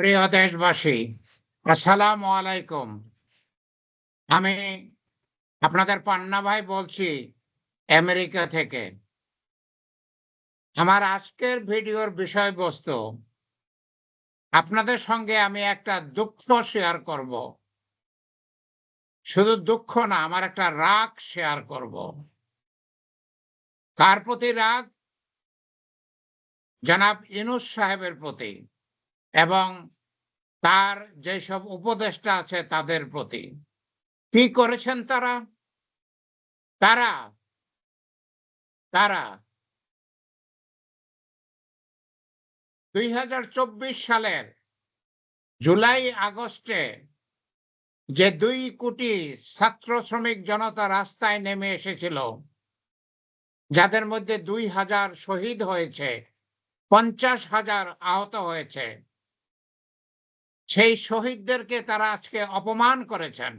প্রিয় দেশবাসী, আসসালামু আলাইকুম। আমি আপনাদের পান্না ভাই বলছি আমেরিকা থেকে। আমার আজকের ভিডিওর বিষয়বস্তু, আপনাদের সঙ্গে আমি একটা দুঃখ শেয়ার করব। শুধু দুঃখ না, আমার একটা রাগ শেয়ার করব। কার প্রতি রাগ? জনাব ইউনূস সাহেবের প্রতি এবং তার যেসব উপদেষ্টা আছে তাদের প্রতি। কি করেছেন তারা? তারা তারা ২০২৪ সালের জুলাই আগস্টে যে ২ কোটি ছাত্র শ্রমিক জনতা রাস্তায় নেমে এসেছিল, যাদের মধ্যে ২,০০০ শহীদ হয়েছে, ৫০,০০০ আহত হয়েছে, সেই শহীদদেরকে তারা আজকে অপমান করেছেন।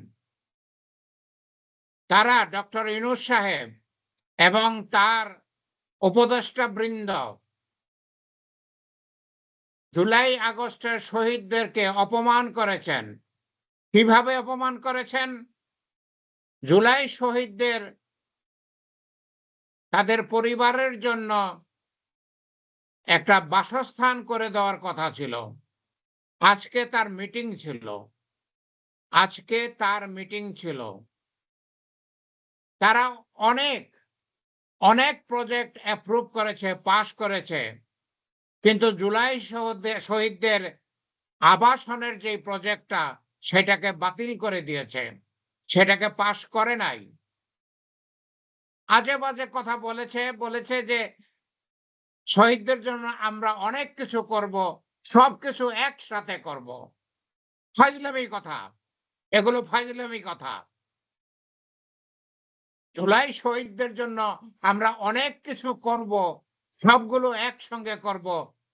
তারা ডক্টর ইউনূস সাহেব এবং তার উপদেষ্টা বৃন্দ জুলাই আগস্টের শহীদদেরকে অপমান করেছেন। কিভাবে অপমান করেছেন? জুলাই শহীদদের তাদের পরিবারের জন্য একটা বাসস্থান করে দেওয়ার কথা ছিল। আজকে তার মিটিং ছিল। তারা অনেক প্রজেক্ট অ্যাপ্রুভ করেছে, পাস করেছে। কিন্তু জুলাই শহীদদের আবাসনের যে প্রজেক্টটা, সেটাকে বাতিল করে দিয়েছে। সেটাকে পাস করে নাই। আজে বাজে কথা বলেছে যে শহীদদের জন্য আমরা অনেক কিছু করব, সবকিছু একসাথে করব। ফাজলামি কথা, এগুলো ফাজলামি কথা। জুলাই শহীদদের জন্য আমরা অনেক কিছু করব, সবগুলো একসঙ্গে করব,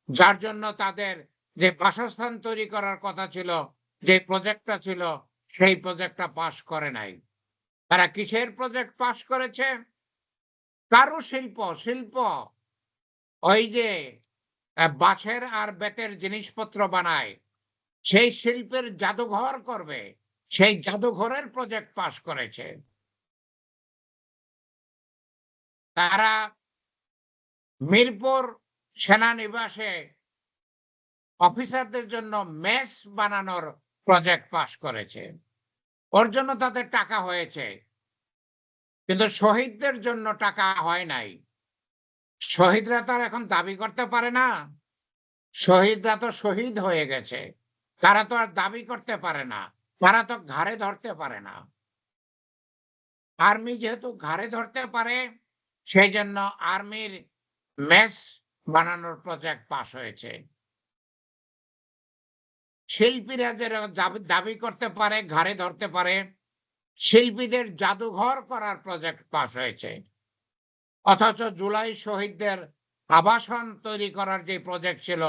যার জন্য তাদের যে বাসস্থান তৈরি করার কথা ছিল, যে প্রজেক্টটা ছিল, সেই প্রজেক্টটা পাস করে নাই। তারা কিসের প্রজেক্ট পাস করেছে? শিল্প, ওই যে বাঁশের আর বেতের জিনিসপত্র বানায়, সেই শিল্পের জাদুঘর করবে, সেই জাদুঘরের প্রজেক্ট পাস করেছে। তারা মিরপুর সেনানিবাসে অফিসারদের জন্য মেস বানানোর প্রজেক্ট পাস করেছে। ওর জন্য তাদের টাকা হয়েছে, কিন্তু শহীদদের জন্য টাকা হয় নাই। শহীদরা তো আর এখন দাবি করতে পারে না। শহীদরা তো শহীদ হয়ে গেছে, তারা তো আর দাবি করতে পারে না, তারা তো ঘাড়ে ধরতে পারে না। আর্মি যেহেতু ঘাড়ে ধরতে পারে, সেই জন্য আর্মির মেস বানানোর প্রজেক্ট পাস হয়েছে। শিল্পীরা যারা দাবি করতে পারে, ঘাড়ে ধরতে পারে, শিল্পীদের জাদুঘর করার প্রজেক্ট পাস হয়েছে। অথচ জুলাই শহীদদের আবাসন তৈরি করার যে প্রজেক্ট ছিল,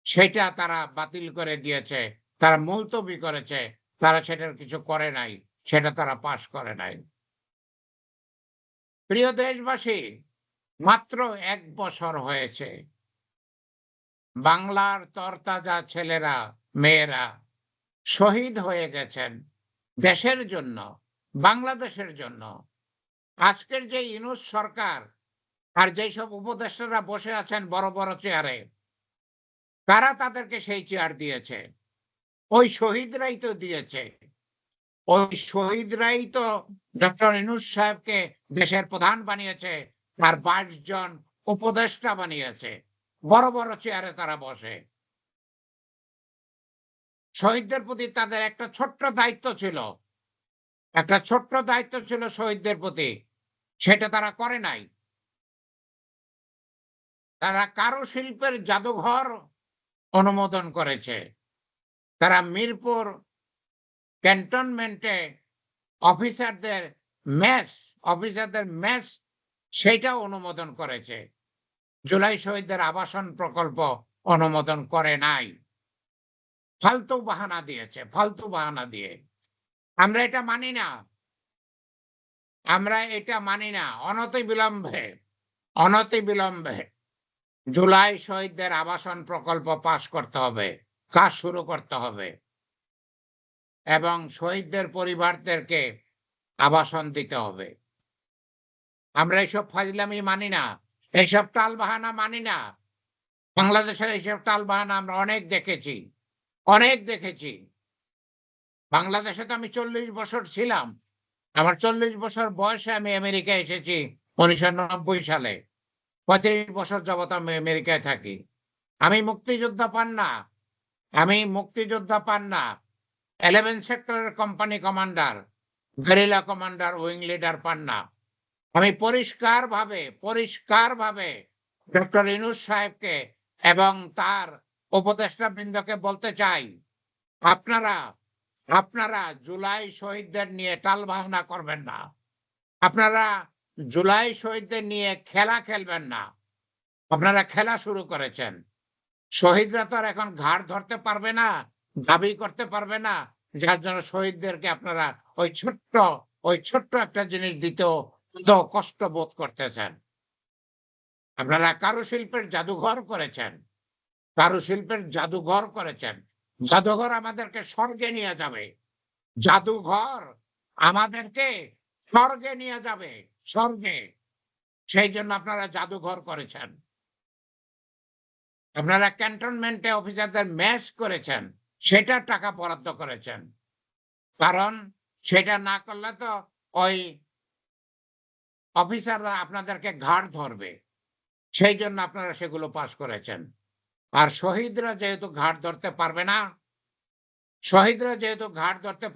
সেটা তারা বাতিল করে দিয়েছে, তারা মুলতবি করেছে, তারা সেটার কিছু করে নাই, সেটা তারা পাস করে নাই। প্রিয় দেশবাসী, মাত্র ১ বছর হয়েছে বাংলার তরতাজা ছেলেরা, মেয়েরা শহীদ হয়ে গেছেন দেশের জন্য, বাংলাদেশের জন্য। আজকের যে ইউনূস সরকার আর যেসব উপদেষ্টারা বসে আছেন বড় বড় চেয়ারে, তারা তাদেরকে সেই চেয়ার দিয়েছে। ওই শহীদরাই তো দিয়েছে। ওই শহীদরাই তো ডক্টর ইউনূস সাহেবকে দেশের প্রধান বানিয়েছে, তার ২২ জন উপদেষ্টা বানিয়েছে। বড় বড় চেয়ারে তারা বসে। শহীদদের প্রতি তাদের একটা ছোট্ট দায়িত্ব ছিল শহীদদের প্রতি, সেটা তারা করে নাই। তারা কারুশিল্পের জাদুঘর অনুমোদন করেছে। তারা মিরপুর ক্যান্টনমেন্টে অফিসারদের মেস সেইটা অনুমোদন করেছে। জুলাই শহীদদের আবাসন প্রকল্প অনুমোদন করে নাই। ফালতু বাহানা দিয়ে। আমরা এটা মানি না। অনতিবিলম্বে জুলাই শহীদদের আবাসন প্রকল্প পাস করতে হবে। কাজ শুরু করতে হবে এবং শহীদদের পরিবারদেরকে আবাসন দিতে হবে। আমরা এইসব ফাজলামি মানি না, এইসব টালবাহানা মানি না। বাংলাদেশের এইসব টালবাহানা আমরা অনেক দেখেছি, অনেক দেখেছি। বাংলাদেশে তো আমি ৪০ বছর ছিলাম। আমার ৪০ বছর বয়সে আমি আমেরিকায় এসেছি ১৯৯০ সালে। ৩৫ বছর যাবৎ আমি আমেরিকায় থাকি। আমি মুক্তিযোদ্ধা পান না। আমি মুক্তিযোদ্ধা পান না। 11 সেক্টরের company commander, guerrilla commander, wing leader পান না। আমি পরিষ্কারভাবে ডক্টর ইউনূস সাহেবকে এবং তার উপদেষ্টাবৃন্দকে বলতে চাই, আপনারা আপনারা জুলাই শহীদদের নিয়ে টালবাহানা করবেন না। আপনারা জুলাই শহীদদের নিয়ে খেলা খেলবেন না। আপনারা খেলা শুরু করেছেন। শহীদরা তো আর এখন ঘাড় ধরতে পারবে না, দাবি করতে পারবে না, যার জন্য শহীদদেরকে আপনারা ওই ছোট্ট একটা জিনিস দিতেও তো কষ্ট বোধ করতেছেন। আপনারা কারুশিল্পের জাদুঘর করেছেন। কারুশিল্পের জাদুঘর করেছেন। জাদুঘর আমাদেরকে স্বর্গে নিয়ে যাবে। জাদুঘর আমাদেরকে স্বর্গে নিয়ে যাবে, স্বর্গে। সেই জন্য আপনারা জাদুঘর করেছেন। আপনারা ক্যান্টনমেন্টে অফিসারদের মেস করেছেন, সেটার টাকা বরাদ্দ করেছেন। কারণ সেটা না করলে তো ওই অফিসাররা আপনাদেরকে ঘাড় ধরবে। সেই জন্য আপনারা সেগুলো পাস করেছেন। আর শহীদরা যেহেতু ঘাড় ধরতে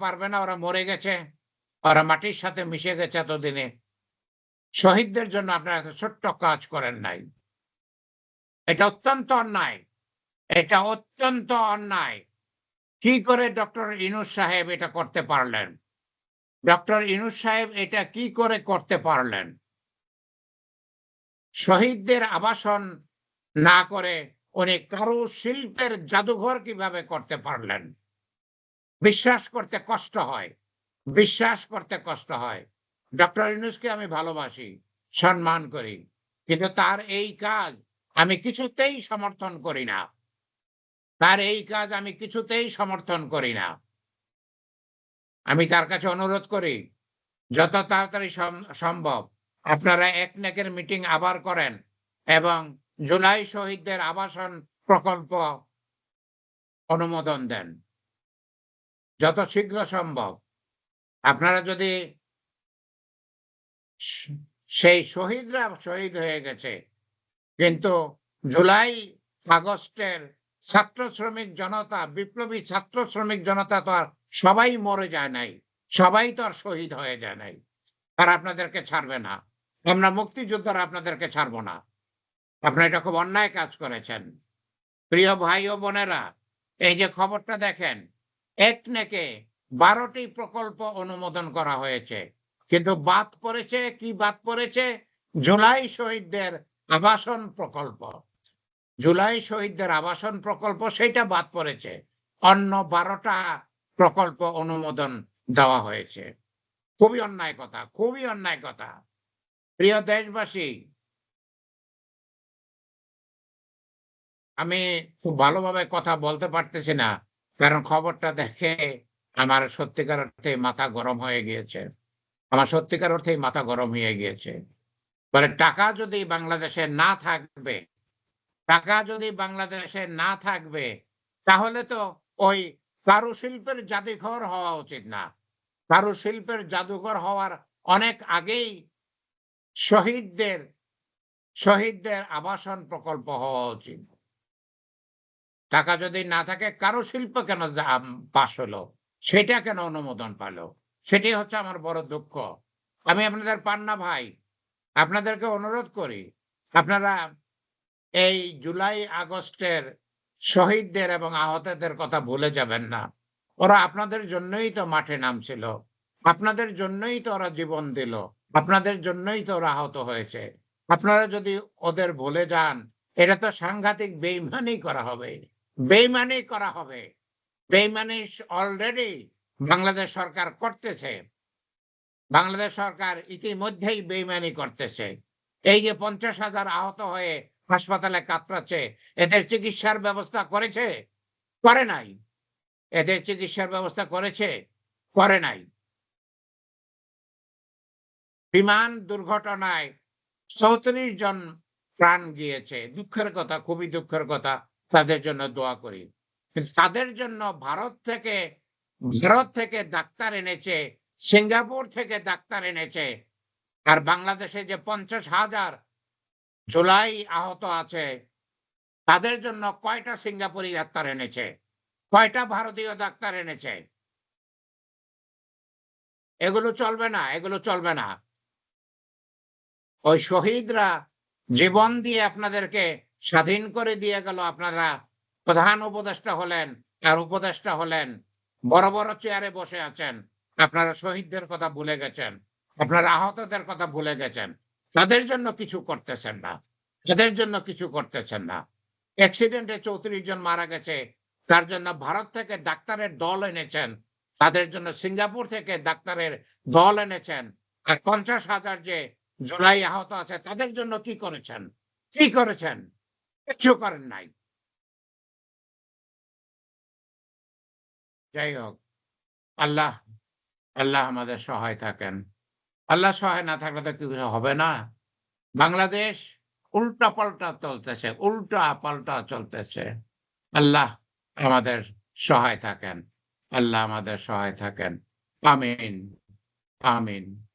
পারবে না, ওরা মরে গেছে, ওরা মাটির সাথে মিশে গেছে এতদিনে। শহীদদের জন্য আপনারা এত ছোট্ট কাজ করেন নাই। এটা অত্যন্ত অন্যায়। এটা অত্যন্ত অন্যায়। কি করে ডক্টর ইউনূস সাহেব এটা করতে পারলেন? ডক্টর ইউনূস সাহেব এটা কি করে করতে পারলেন? শহীদদের আবাসন না করে উনি কারুশিল্পের জাদুঘর কিভাবে করতে পারলেন? বিশ্বাস করতে কষ্ট হয়। বিশ্বাস করতে কষ্ট হয়। ডক্টর ইউনূসকে আমি ভালোবাসি, সম্মান করি। কিন্তু তার এই কাজ আমি কিছুতেই সমর্থন করি না। তার এই কাজ আমি কিছুতেই সমর্থন করি না। আমি তার কাছে অনুরোধ করি, যত তাড়াতাড়ি সম্ভব আপনারা একনেকের মিটিং আবার করেন এবং জুলাই শহীদদের আবাসন প্রকল্প অনুমোদন দেন। যত শীঘ্র সম্ভব। আপনারা যদি সেই শহীদরা শহীদ হয়ে গেছে, কিন্তু জুলাই আগস্টের ছাত্র শ্রমিক জনতা, বিপ্লবী ছাত্র শ্রমিক জনতা তো আর সবাই মরে যায় নাই। সবাই তো আর শহীদ হয়ে যায় নাই। তারা আপনাদেরকে ছাড়বে না। আমরা মুক্তিযোদ্ধারা আপনাদেরকে ছাড়ব না। আপনারা এটা খুব অন্যায় কাজ করেছেন। প্রিয় ভাই ও বোনেরা, এই যে খবরটা দেখেন, একনেকে ১২ টি প্রকল্প অনুমোদন করা হয়েছে। কিন্তু বাদ পড়েছে কি বাদ পড়েছে? জুলাই শহীদদের আবাসন প্রকল্প। জুলাই শহীদদের আবাসন প্রকল্প সেইটা বাদ পড়েছে। অন্য ১২ টা প্রকল্প অনুমোদন দেওয়া হয়েছে। খুবই অন্যায় কথা, খুবই অন্যায় কথা। প্রিয় দেশবাসী, আমি খুব ভালোভাবে কথা বলতে পারতেছি না। কারণ খবরটা দেখে আমার সত্যিকার অর্থেই মাথা গরম হয়ে গিয়েছে। আমার সত্যিকার অর্থেই মাথা গরম হয়ে গিয়েছে। মানে টাকা যদি বাংলাদেশে না থাকবে, তাহলে তো ওই কারুশিল্পের জাদুঘর হওয়া উচিত না। কারুশিল্পের জাদুঘর হওয়ার অনেক আগেই শহীদদের শহীদদের আবাসন প্রকল্প হওয়া উচিত। টাকা যদি না থাকে কারুশিল্প কেন পাস হলো? সেটা কেন অনুমোদন পালো? সেটাই হচ্ছে আমার বড় দুঃখ। আমি আপনাদের পান্না ভাই, আপনাদেরকে অনুরোধ করি, আপনারা এই জুলাই আগস্টের শহীদদের এবং আহতদের কথা ভুলে যাবেন না। ওরা আপনাদের জন্যই তো মাঠে নামছিল। আপনাদের জন্যই তো ওরা জীবন দিল। আপনাদের জন্যই তো ওরা আহত হয়েছে। আপনারা যদি ওদের ভুলে যান, এটা তো সাংঘাতিক বেইমানি করা হবে। বেইমানি করা হবে। বেইমানি অলরেডি বাংলাদেশ সরকার করতেছে। বাংলাদেশ সরকার ইতিমধ্যেই বেইমানি করতেছে। এই যে ৫০,০০০ আহত হয়ে হাসপাতালে কাতরাচ্ছে, এদের চিকিৎসার ব্যবস্থা করেছে? করে নাই। এদের চিকিৎসার ব্যবস্থা করেছে? করে নাই। বিমান দুর্ঘটনায় ৩৪ জন প্রাণ গিয়েছে। দুঃখের কথা, খুবই দুঃখের কথা। তাদের জন্য দোয়া করি। কিন্তু তাদের জন্য ভারত থেকে ডাক্তার এনেছে, সিঙ্গাপুর থেকে ডাক্তার এনেছে। আর বাংলাদেশে যে ৫০,০০০ জুলাই আহত আছে, তাদের জন্য কয়টা সিঙ্গাপুরি ডাক্তার এনেছে? কয়টা ভারতীয় ডাক্তার এনেছে? এগুলো চলবে না, এগুলো চলবে না। ওই শহীদরা জীবন দিয়ে আপনাদেরকে স্বাধীন করে দিয়ে গেল। আপনারা প্রধান উপদেষ্টা হলেন, আর উপদেষ্টা হলেন। বড়, বড় চেয়ারে বসে আছেন। আপনারা শহীদদের কথা ভুলে গেছেন। আপনারা আহতদের কথা ভুলে গেছেন। তাদের জন্য কিছু করতেছেন না। তাদের জন্য কিছু করতেছেন না। অ্যাক্সিডেন্টে ৩৪ জন মারা গেছে। তার জন্য ভারত থেকে ডাক্তারের দল এনেছেন। তাদের জন্য সিঙ্গাপুর থেকে ডাক্তারের দল এনেছেন। আর ৫০,০০০ যে জুলাই আহত আছে তাদের জন্য কি করেছেন? কি করেছেন? কিচ্ছু করেন নাই। যাই হোক, আল্লাহ আল্লাহ আমাদের সহায় থাকেন। আল্লাহ সহায় না থাকলে তো কিছু হবে না। বাংলাদেশ উল্টাপাল্টা চলতেছে, উল্টা-পাল্টা চলতেছে। আল্লাহ আমাদের সহায় থাকেন। আল্লাহ আমাদের সহায় থাকেন। আমিন, আমিন।